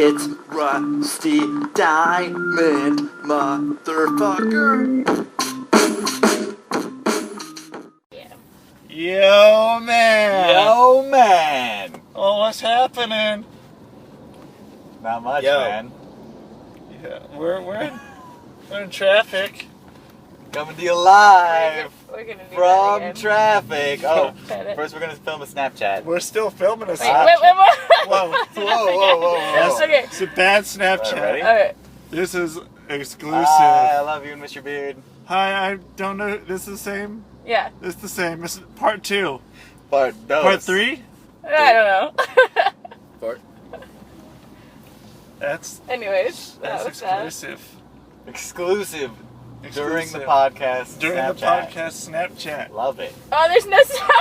It's Rusty Diamond, motherfucker. Yo, man. Yo, man. Oh, what's happening? Not much, Yo. man. Yeah, we're in traffic. Coming to you live We're gonna do that from again. traffic. Oh, Edit. first we're going to film a Snapchat. We're still filming a Wait, Snapchat. wait. Whoa. Whoa. That's, Okay. It's a bad Snapchat. Ready? Alright. This is exclusive. I love you, Mr. Beard. Hi, I don't know. This is the same? Yeah. This is the same. This is part 2. Part 3? I don't know. Fart. That's Anyways, that was that. exclusive. Exclusive. During the Exclusive. podcast. During Snapchat. the podcast Snapchat. Love it. Oh, there's no sound.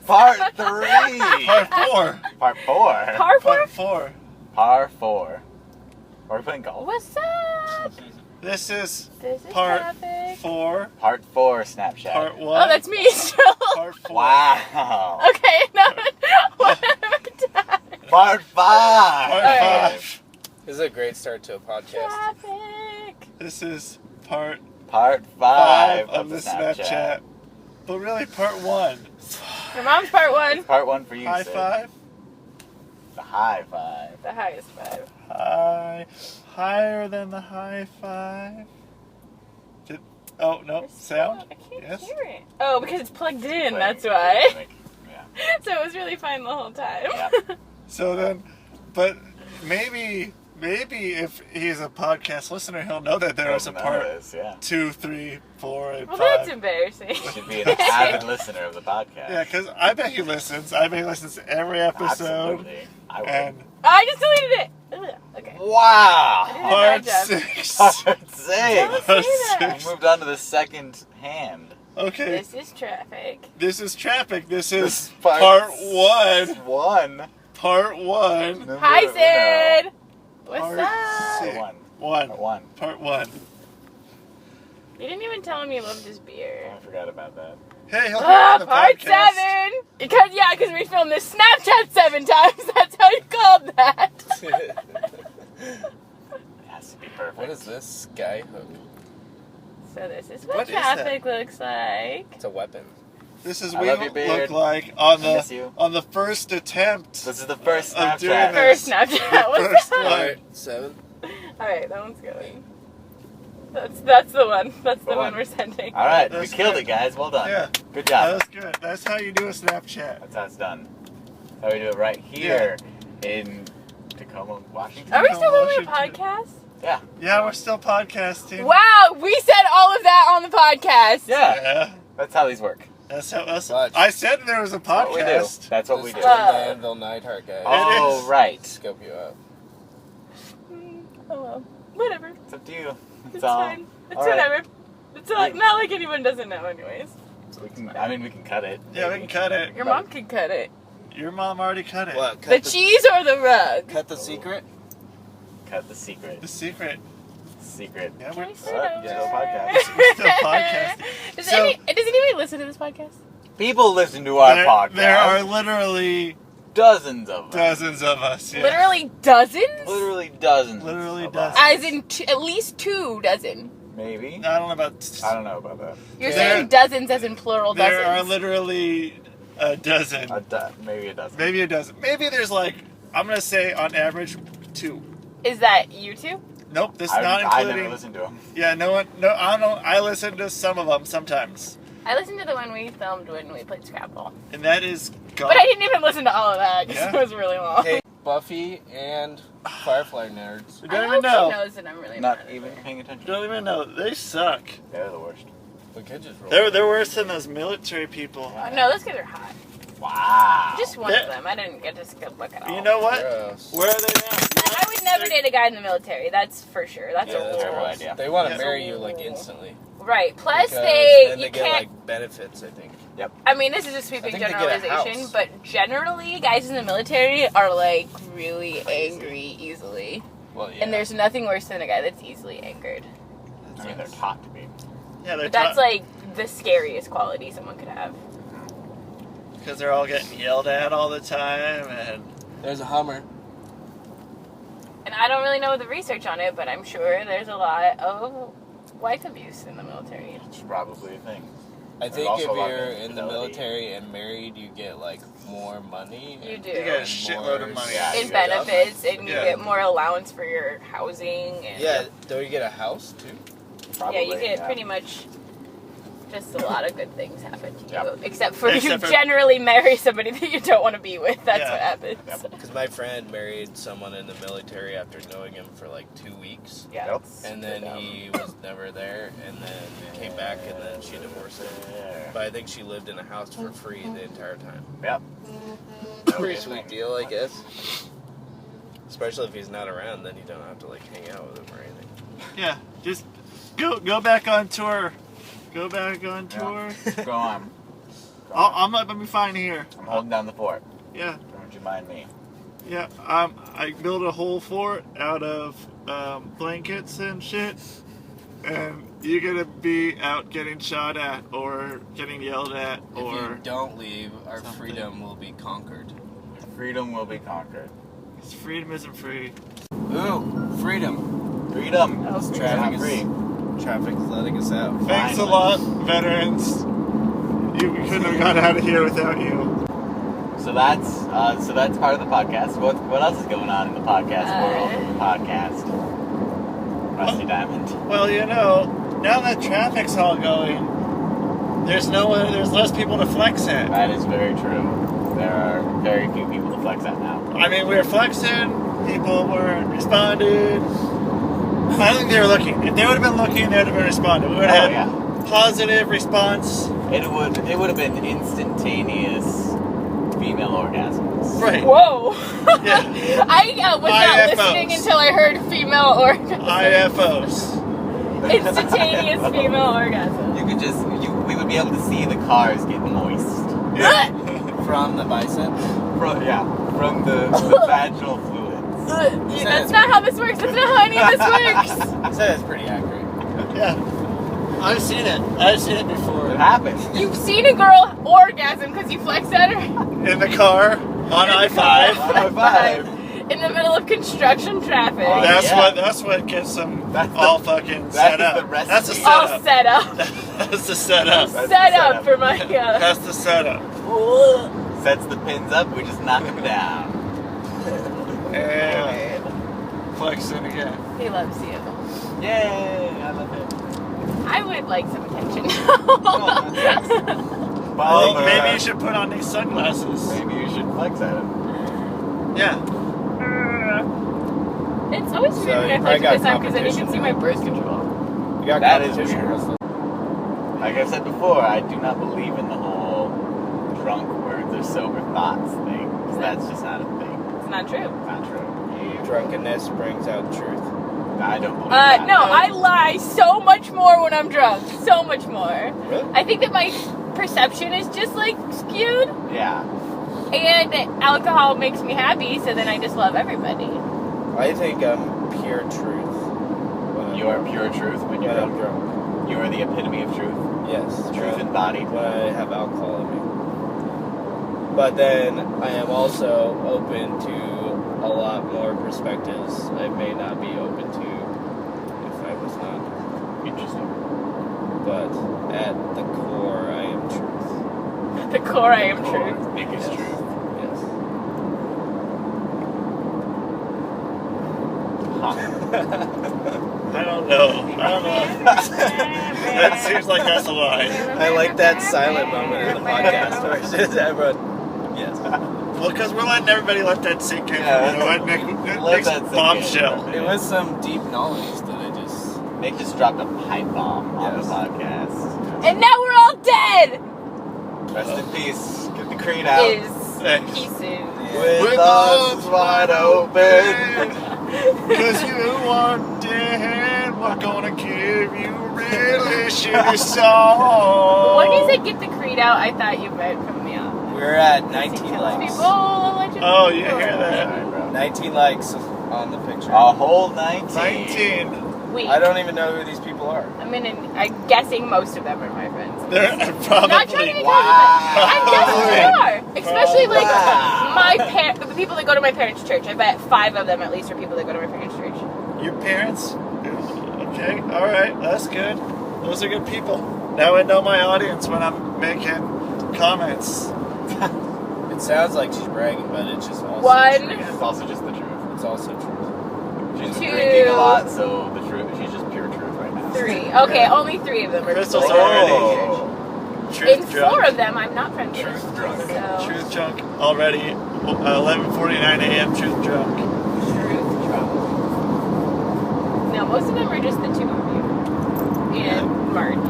Part 3. Part 4. Part 4. Par four? Part 4. Par 4. Are we playing golf? What's up? This is This is part traffic. 4. Part 4 Snapchat. Part 1. Oh, that's me still. Part 4. Wow. Okay, no. One at a time. Part 5. Part Alright. 5. This is a great start to a podcast. Traffic. This is part Part 5 5 of the Snapchat. But really, part 1. Your mom's part one. Part 1 for you, High Sid. 5. The high 5. The highest five. Higher than the high 5. Oh, no. There's Sound? I can't Yes. hear it. Oh, because it's plugged in. Like, That's why. like, yeah. So it was really fine the whole time. Yeah. So then, but maybe if he's a podcast listener, he'll know that there was a None of part this, yeah. 2, 3, 4, and Well, 5. that's embarrassing. Should be an avid listener of the podcast. Yeah, because I bet he listens. I bet he listens to every episode. Absolutely. I would. And Oh, I just deleted it. Ugh, okay. Wow. I part did a bad job. 6. Part 6. Don't say that. We moved on to the second hand. Okay, This is traffic. this is traffic. This This is is part part 1. 1. Part 1. Number Hi, uno. Sid. What's Part up? six. 1. 1. Part 1. Part 1. You didn't even tell him you loved his beer. I forgot about that. Hey, he'll be on the Part podcast. 7. Because we filmed this Snapchat 7 times. That's how you called that. It has to be perfect. What is this skyhook? So this is What what is traffic looks like. It's a weapon. This is I we love you, Beard. look like on I miss you. the first attempt. This is the first I'm doing Snapchat. this. First Snapchat. The What's first that? one. Alright, 7. Alright, that one's going. That's the one. That's the Go one on. we're sending. All right, we That's killed good. it, guys. Well done. Yeah. Good That job. was good. That's how you do a Snapchat. That's how it's done. That's how we do it right here in Tacoma, Washington. Are we still doing a Washington. podcast? Yeah. Yeah, we're still podcasting. Wow, we said all of that on the podcast. Yeah. Yeah. That's how these work. That's how us. Watch. I said there was a That's what we do. podcast. That's what we do. This is the Anvil Neidhart guy. Oh, is. right. Scope you out. Oh well. Whatever. It's up to you. It's all. fine. It's all right. whatever. It's like, not like anyone doesn't know anyways. We can. I mean, we can cut it. Yeah, we can cut it. Your mom could cut it. Your mom already cut it. What? The cheese or the rug? Cut the secret? Cut the secret. The secret. Secret. Yeah, Can we're we All start right, over? still podcast. We're still podcasting. Does, So- does anybody listen to this podcast? People listen to our podcast. There are literally dozens of them. dozens of us. Yeah. Literally dozens? Literally dozens. Literally of dozens. us. As in at least 2 dozen. Maybe. I don't know about. I don't know about that. You're There- saying dozens as in plural There are dozens. literally a dozen. Maybe a dozen. Maybe a dozen. Maybe there's like, I'm gonna say on average 2. Is that YouTube? Nope, this is I not never including. listened to them. Yeah, no one. No, I don't know. I listen to some of them sometimes, I listened to the one we filmed when we played Scrabble. and that is gone. But I didn't even listen to all of that because Yeah. it was really long. Hey, Buffy and Firefly nerds. We I don't hope even know. she knows that I'm really Not mad at even her. paying attention. Don't even know. They suck. They're the worst. We could just roll. They're worse than those military people. Oh, no, those guys are hot. Wow. Just one They're- of them. I didn't get to look at all. You know what? Gross. Where are they now? I would never date a guy in the military. That's for sure. That's Yeah, a that's rule. terrible gross. idea. They want to Yeah. marry you like instantly. Right. Plus, Because then you they get can't. like benefits, I think. I mean, this is a sweeping I think they get a generalization, house. but generally, guys in the military are like really angry easily, Well, yeah. and there's nothing worse than a guy that's easily angered. I mean, they're taught to be. Yeah, they're But that's like the scariest quality someone could have. because they're all getting yelled at all the time, and There's a Hummer. And I don't really know the research on it, but I'm sure there's a lot of wife abuse in the military. It's probably a thing. I think also if a lot of you're in the infidelity. military and married, you get like more money. You do. You get a shitload of money. Yeah, In you benefits, and you Yeah. get more allowance for your housing. And Yeah, don't you get a house too? Probably, yeah, you get pretty much just a lot of good things happen to you. Yep. Except for Except you for- generally marry somebody that you don't want to be with. That's Yeah. what happens. Yep. Because my friend married someone in the military after knowing him for like 2 weeks. Yeah. Yep. And then he was never there, and then came back, and then she divorced him. But I think she lived in a house for free the entire time. Yep. Pretty sweet deal, I guess. Especially if he's not around, then you don't have to like hang out with him or anything. Yeah, just go back on tour. Go back on tour. Go on. I'm gonna be fine here. I'm holding down the fort. Yeah, Don't you mind me? yeah. I built a whole fort out of blankets and shit, and you're gonna be out getting shot at or getting yelled at If you or don't leave, our something. freedom will be conquered. Freedom will be conquered. 'cause freedom isn't free. Ooh, freedom. Freedom. Oh, It's freedom. not Traffic free. Traffic is letting us out. Thanks a Finally. lot, veterans. We couldn't have got out of here without you. So that's part of the podcast. What else is going on in the podcast world? Podcast. Rusty Diamond. Well, now that traffic's all going, there's less people to flex at. That is very true. There are very few people to flex at now. I mean, we were flexing, people weren't responded. I don't think they were looking. If they would have been looking, they would have been responded. We would have had positive response. It would have been instantaneous female orgasms. Right. Whoa! Yeah. I was not IFOs. listening until I heard female orgasm. IFOs. Instantaneous female orgasm. You could we would be able to see the cars get moist. Yeah. From the biceps. From the vaginal fluids. That's not how this works. That's not how any of this works. So that's pretty accurate. Yeah. I've seen it. I've seen it before. It happens. You've seen a girl orgasm because you flexed at her In the car, on I-5. High five. in the middle of construction traffic. Oh, That's what gets them That's the- all fucking that set is up. the recipe. That's the All setup. set up. That's the setup. That's Set the up setup. for my. That's the setup. Sets the pins up, we just knock them down. And flexing again. He loves you. Yay! I love it. I would like some attention. Well, maybe you should put on these sunglasses. Maybe you should flex at him. Yeah. It's always So weird when I you flex probably got this time because then you can competition see my birth control. You got That is competition, weird. Krystal. Like I said before, I do not believe in the whole drunk words or sober thoughts thing. 'Cause that's just not a thing. It's not true. It's not true. Drunkenness brings out truth. I don't believe that. No, I lie so much more when I'm drunk. So much more. Really? I think that my perception is just like skewed, Yeah. and alcohol makes me happy, so then I just love everybody. I think I'm pure truth. when I'm You are drunk. pure truth when you're When I'm drunk. drunk. You are the epitome of truth. Yes. Truth when- embodied. When I have alcohol in me. But then I am also open to a lot more perspectives I may not be open to if I was not. Interesting. But at the core, I am truth. At the core, I am truth. Biggest Yes. truth. Yes. I don't know. That seems like that's a lie. I like that silent moment in the podcast where it's just everyone. Yes. Well, because we're letting everybody let that sink in. Yeah, You know what? let Nick's that sink in. bombshell. It was some deep knowledge that I just. Nick just dropped a pipe bomb on the Yes. podcast. And now we're all dead. Rest in peace. Get the creed out. Is Thanks. pieces. With arms wide open. Because you are dead, we're gonna give you a really shitty song. When you said get the creed out, I thought you meant from the out. We're at He 19 kills likes. people allegedly. Oh, you hear that? Sorry, bro. 19 likes on the picture. A whole 19. 19. Wait, I don't even know who these people are. I'm guessing most of them are my friends. They're Not trying to be probably. judgy, but I'm guessing they are. Especially Especially like wow. the people that go to my parents' church. I bet 5 of them at least are people that go to my parents' church. Your parents? Okay, alright, that's good. Those are good people. Now I know my audience when I'm making comments. It sounds like she's bragging, but it's just also One. true. It's also just the truth. It's also true. She's been 2. drinking a lot, so the truth. She's just pure truth right now. 3. Okay, only 3 of them are Krystal's people that go to my already church. truth In drunk. 4 of them, I'm not friends with. Truth drunk. So, Truth drunk already. 11:49 a.m. Truth drunk. truth drunk. No, most of them are just the 2 of you. And Marty.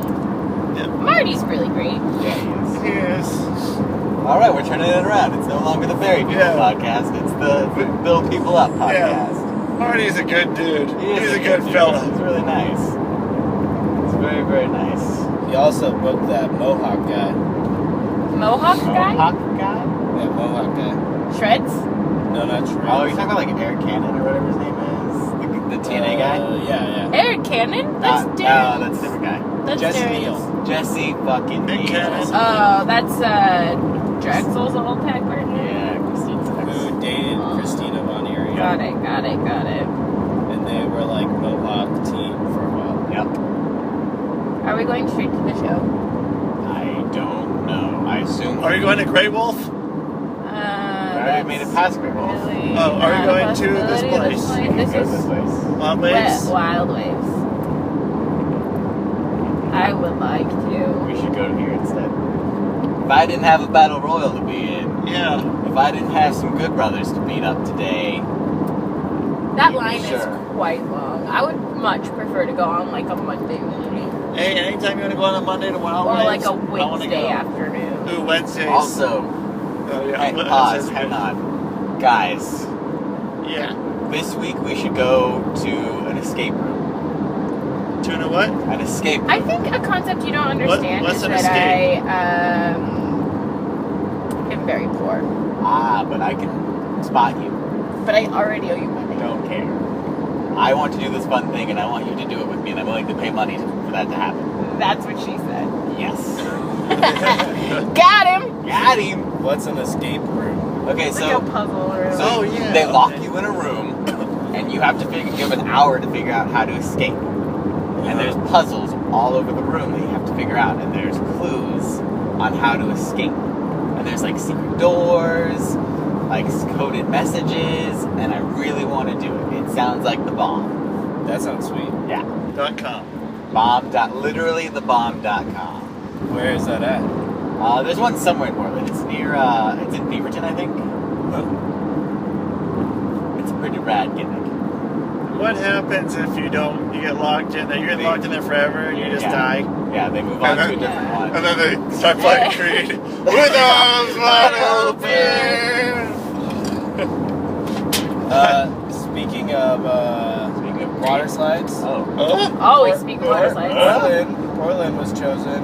Yep. Marty's really great. Yeah, he is. Yes. All right, we're turning it around. It's no longer the Very People Yeah. podcast. It's the Build People Up podcast. Marty's a good dude. He is He's a good dude. fella. He's really nice. He's very, very nice. He also booked that Mohawk guy. Mohawk guy? Mohawk guy? That Mohawk guy. Shreds? No, not true. Oh, you're talking about like Eric Cannon or whatever his name is? The TNA guy? Yeah. Eric Cannon? That's No, Darren. that's a different guy. That's Jesse Darren's. Neal. Jesse fucking Big Neal. Cannon. Oh, that's Drexel's old pack partner? Yeah, Christine's Who dated Christina Von Erie. Got it. And they were like Mohawk team for a while. Yep. Are we going straight to the show? I don't know. I assume. Are you going to Grey Wolf? I already made it past Great Wolf. Really Oh, are you not a going to this possibility. place? We can This go to this is place. On Waves? Wild Waves. I would like to. We should go to here instead. If I didn't have a battle royal to be in, Yeah. if I didn't have some good brothers to beat up today, That Yeah, line sure. is quite long. I would much prefer to go on like a Monday morning Hey, anytime you want to go on a Monday to Wild or Waves, like a I want to Wednesday go. afternoon. Ooh, Wednesdays. also, Oh, yeah. hey, pause, hang on. Guys, Yeah. this week we should go to an escape room. Tuna what? An escape room. I think a concept you don't understand what's is an that escape? I am very poor, But I can spot you. but I already owe you money. Don't care. I want to do this fun thing and I want you to do it with me and I'm willing to pay money for that to happen. That's what she said. Yes. Got him. Got him. What's an escape room? Okay, It's so like a puzzle room. So Oh, yeah, they lock okay. you in a room, and you have to you have an hour to figure out how to escape. And there's puzzles all over the room that you have to figure out, and there's clues on how to escape. And there's like secret doors, like coded messages, and I really want to do it. It sounds like the bomb. That sounds sweet. Yeah. .com. Literallythebomb.com. Where is that at? There's one somewhere in Portland. It's near, it's in Beaverton, I think. It's a pretty rad gimmick. What happens if you get locked in there? You get locked in there forever and you just Yeah. die. Yeah, they move on to a different one. And then they start playing Creed. With arms wide open. Speaking of water slides, Oh, we speak water slides. Portland was chosen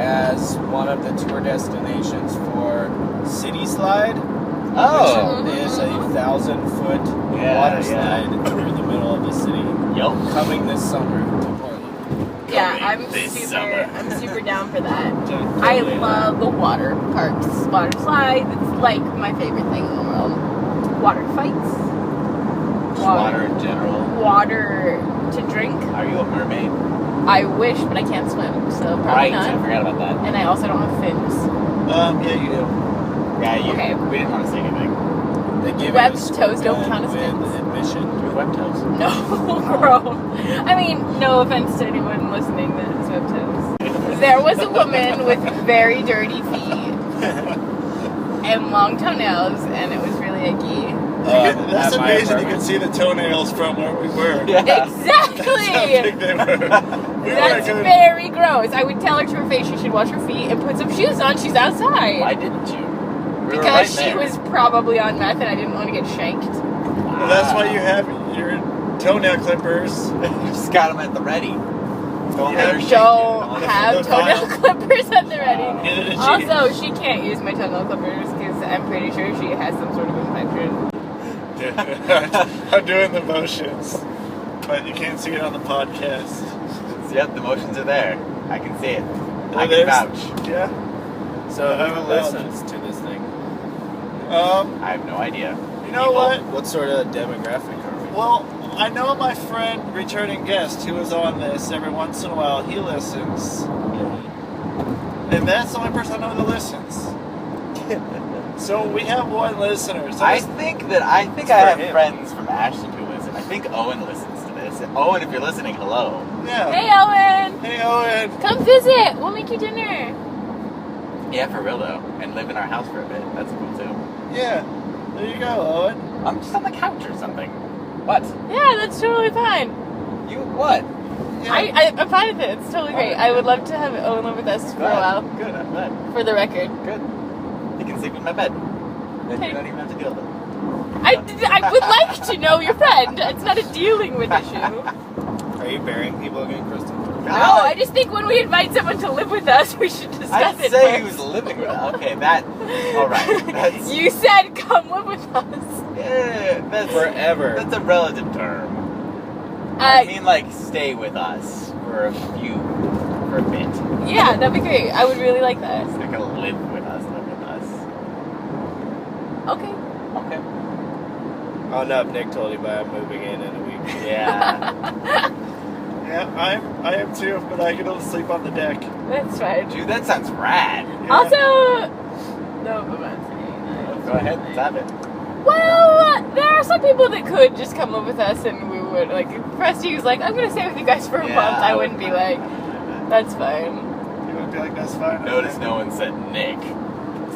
as one of the tour destinations for City Slide, Oh. which is a 1,000-foot Yeah, water slide through the middle of the city, Yup. coming this summer to Portland. Yeah, Coming this summer. I'm super down for that. Totally I in. love the water parks, water slides. It's like my favorite thing in the world. Water fights. Water in general. Water to drink. Are you a mermaid? I wish, but I can't swim, so probably Right, not. I forgot about that. And I also don't have fins. Yeah, you do. Yeah, Okay. we didn't want to say anything. They give Webbed you a toes don't gun count as with fins. admission. Your web toes. No, bro. I mean, no offense to anyone listening that has web toes. There was a woman with very dirty feet and long toenails, and it was really icky. That's at my amazing. You apartment. can see the toenails from where we were. Yeah. That's how Exactly! big they were. We That's were very gross. I would tell her to her face she should wash her feet and put some shoes on. She's outside. Why didn't you? We were Because right she there. was probably on meth and I didn't want to get shanked. Well, that's why you have your toenail clippers. You just got them at the ready. Don't let her shake you. Don't the have toenail file. clippers at the ready. Neither did she. Also, she can't use my toenail clippers because I'm pretty sure she has some sort of infection. I'm doing the motions, but you can't see it on the podcast. Yep, the motions are there. I can see it. I can there's- vouch. Yeah. So who I'm listens to this thing? I have no idea. You know People. what? What sort of demographic are we? Well, I know my friend, returning guest, who is on this every once in a while, he listens. And that's the only person I know that listens. So we have one listener. So I think I for have him. friends from Ashton who listen. I think Owen listens to this. Owen, if you're listening, hello. yeah. Hey, Owen! Hey, Owen. Come visit. We'll make you dinner. Yeah, for real though, and live in our house for a bit. That's cool too. Yeah. There you go, Owen. I'm just on the couch or something. What? Yeah, that's totally fine. You what? Yeah. I'm fine with it. It's totally great. I would love to have Owen live with us for a while. Good. I'm glad. For the record. Good. You can sleep in my bed. Then Okay. you don't even have to deal with it. I would like to know your friend. It's not a dealing with issue. Are you burying people again, Krystal? No, I just think when we invite someone to live with us, we should discuss I'd it say he first. was living with us. Okay, that. All right. That's. You said come live with us. Yeah, that's Forever. That's a relative term. I mean, like, stay with us for a bit. Yeah, that'd be great. I would really like that. It's not gonna live with us. Okay. Okay. Oh no, Nick told you about moving in a week. Yeah. Yeah, I am too, but I can only sleep on the deck. That's fine. Dude, that sounds rad. Yeah. Also, no, I'm not saying that. Go ahead, stop it. Well, there are some people that could just come live with us and we would, like, if Presty was like, I'm going to stay with you guys for a month, I wouldn't be like, that's fine. You would be like, that's fine. Notice no one said Nick.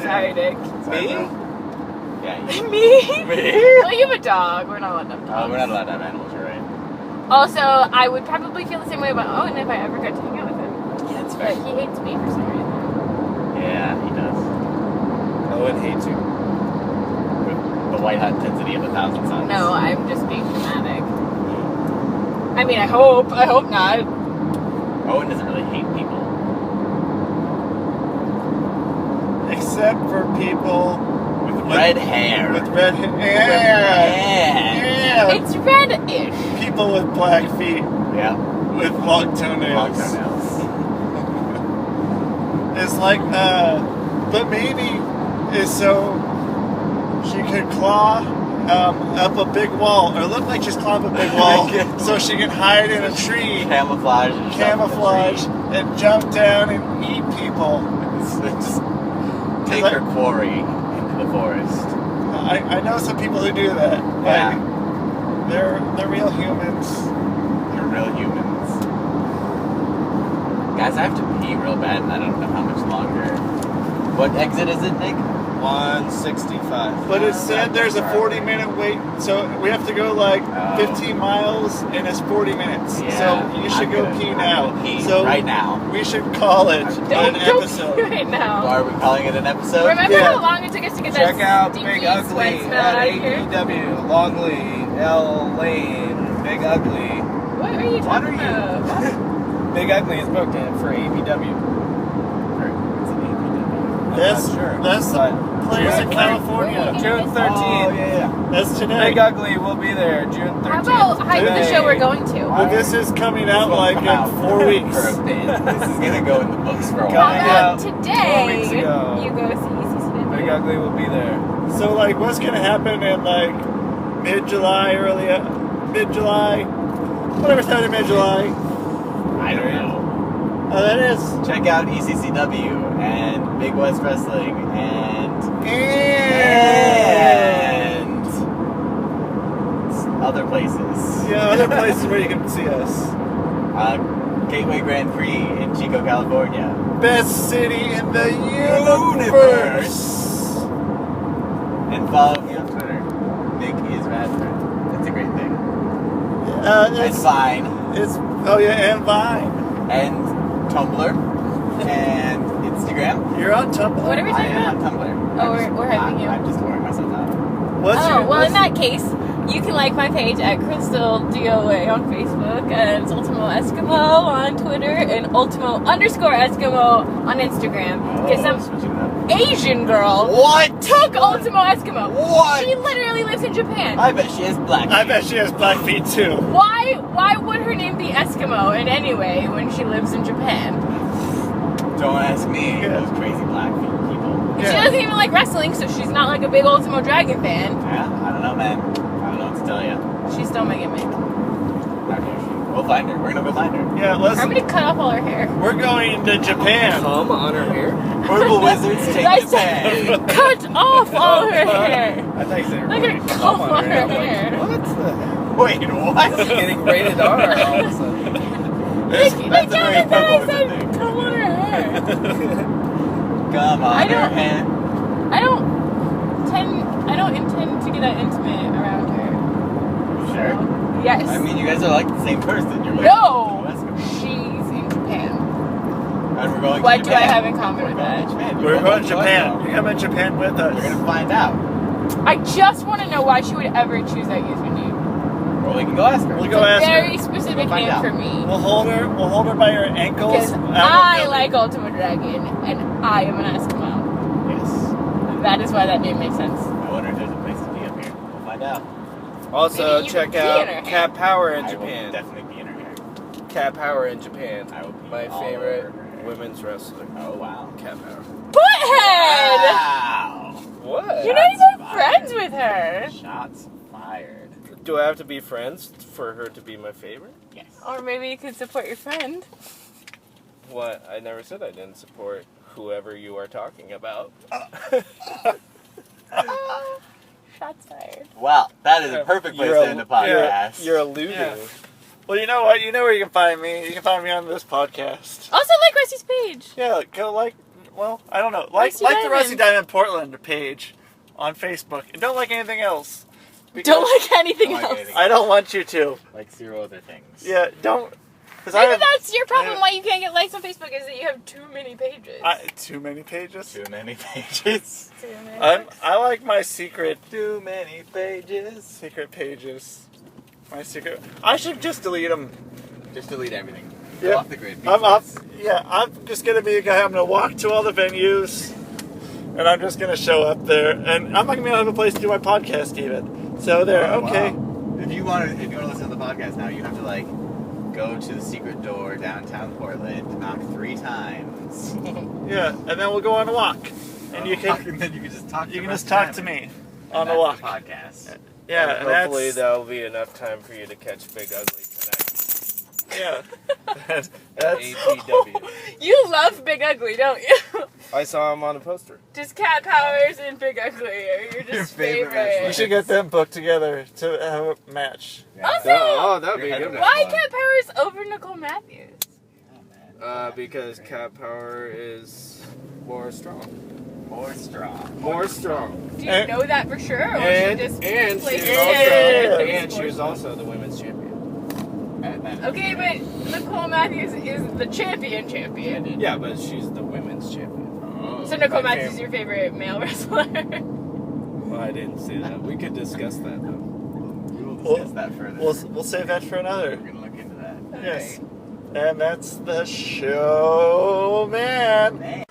Sorry, Nick. Me? Yeah. Me? Me? Well, you have a dog. We're not allowed to have Oh, dogs. we're not allowed to have animals, you're right. Also, I would probably feel the same way about Owen if I ever got to hang out with him. Yeah, it's But he hates me for some reason. Yeah, he does. Owen hates you. With the white hot intensity of 1,000 suns. No, I'm just being dramatic. I mean, I hope not. Owen doesn't really hate people. Except for people With red hair. with red hair. Yeah. Yeah. It's red-ish. People with black feet Yeah. with long toenails. Long toenails. It's like, but maybe is so she could claw up a big wall, or look like she's clawing up a big wall, so she can hide in a tree, Camouflage. and stuff in the camouflage, tree. and jump down and eat people. Just take Like- her quarry into the forest. I know some people who do that. Yeah. Like, they're real humans. They're real humans. Guys, I have to pee real bad, and I don't know how much longer. What exit is it, Nick? 165. But it said there's a 40-minute wait, so we have to go like 15 miles, and it's 40 minutes. Yeah, So you should I'm go gonna- pee I'm now. gonna pee So right now. we should call it an Don't episode. pee right now. Are we calling it an episode? Remember Yeah. how long it took us to get Check that out stinky Big sweat Ugly smell at out of here? AEW, Longley, L Lane, Big Ugly. What are you What talking are you? about? Big Ugly is booked in for AEW. That's I'm not sure. that's the But place in June- California. June 13th. Oh, yeah. That's today. Big Ugly will be there June 13th. How about hype the Today. show we're going to? But this is coming out This like won't come in out 4 weeks. For a bit. This is gonna go in the books for a How while. Coming about out 4 today? weeks ago. You go see ECCW. Big Ugly will be there. So like, what's gonna happen in like mid-July, mid-July, whatever time in mid-July? I don't know. Oh, that is. Check out ECCW and Big West Wrestling and other places. Yeah, other places where you can see us. Gateway Grand Prix in Chico, California. Best city in the universe. And follow me on Twitter. Nick is Radford. That's a great thing. And It's Vine. oh yeah, and Vine. And Tumblr. And Instagram. You're on Tumblr. What are we I talking am on about? Tumblr. Oh, we're hyping you. I'm just wearing myself out. What's Oh, your, well, what's, in that case, you can like my page at Krystal DOA on Facebook, and it's Ultimo Eskimo on Twitter, and Ultimo_Eskimo on Instagram. Because some switch it up. Asian girl What? took Ultimo Eskimo. What? She literally lives in Japan. I bet she has black. I bet she has black feet too. Why would her name be Eskimo in any way when she lives in Japan? Don't ask me. Yeah. Those crazy black people. And she doesn't even like wrestling, so she's not like a big Ultimo Dragon fan. Yeah, I don't know, man. I don't know what to tell you. She's still Mega Man. We'll find her. We're gonna go find her. Yeah, I'm listen. gonna cut off all her hair. We're going to Japan. Come on her hair. Purple wizards take I Japan. said, cut off all her hair. I thought you said I'm gonna cut off all her hair. What the hell? Wait, what? It's getting rated R all of a sudden. That's They a got very it that I purple said, wizard thing. cut on her hair. Come on, I don't- her hand. I don't intend to get that intimate around her. Sure. Yes. I mean, you guys are like the same person. You're No! West Coast. She's in Japan. And we're going What to do Japan. I have in common with We're going that? to Japan. We're going to Japan. You come to Japan with We're us. gonna find out. I just want to know why she would ever choose that username. Or we can go ask her. We'll It's go a ask very her. specific We'll find name out. for me. We'll hold her by her ankles. Because and I we'll- like Ultimo Dragon, and I am an Eskimo. Yes. That is why that name makes sense. I wonder if there's a place to be up here. We'll find out. Also, Maybe you check could pee in her out hair. Cat Power in I will Japan. definitely be in her hair. Cat Power in Japan. I will be My all favorite over her hair. women's wrestler. Oh, wow. Cat Power. Butthead! Wow. What? You're not Shots even fired. friends with her. Shots fired. Do I have to be friends for her to be my favorite? Yes. Or maybe you could support your friend. What? I never said I didn't support whoever you are talking about. Shots fired. Well, that is a perfect place You're to end the podcast. You're alluding. Yeah. Well, you know what? You know where you can find me. You can find me on this podcast. Also, like Rusty's page. Yeah, go well, I don't know. Like Rusty the Diamond. Rusty Diamond Portland page on Facebook. And don't like anything else. Don't like anything Don't like else. anything. I don't want you to. Like 0 other things. Yeah, don't. Because Maybe that's your problem why you can't get likes on Facebook is that you have too many pages. too many pages. Too many pages. Too many. I like my secret Too many pages. pages. My secret. I should just delete them. Just delete everything. Yeah. Go off the grid. Be I'm up. friends. Yeah, I'm just gonna be a guy. I'm gonna walk to all the venues, and I'm just gonna show up there. And I'm not gonna have a place to do my podcast even. So there, Oh, okay. wow. If you want to listen to the podcast now, you have to like go to the secret door downtown Portland, knock 3 times. Yeah, and then we'll go on a walk, and you can and then you can just talk. you can just talk to me on the the walk. podcast. Yeah, And and hopefully that's that'll be enough time for you to catch Big Ugly tonight. yeah. that's APW. You love Big Ugly, don't you? I saw him on a poster. Just Cat Powers and Big Ugly are your just Your favorite favorite. we should get them booked together to have a match. Yeah. Also, Oh, that'd be Your a good head- one. why Cat Powers over Nicole Matthews? Oh, man. Because Cat Power is more strong. More strong. More strong. Do you And- know that for sure? Or And she just and plays she's it also in and she was sports? also the women's champion. Okay, but Nicole Matthews is the champion. Yeah, but she's the women's champion. Oh. So Nicole My Matthews is your favorite male wrestler. Well, I didn't say that. We could discuss that though. We will We'll- discuss that further. We'll save that for We're another. gonna look into that. Yes. And that's the show, man. Man.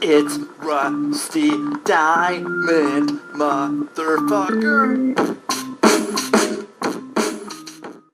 It's Rusty Diamond, motherfucker.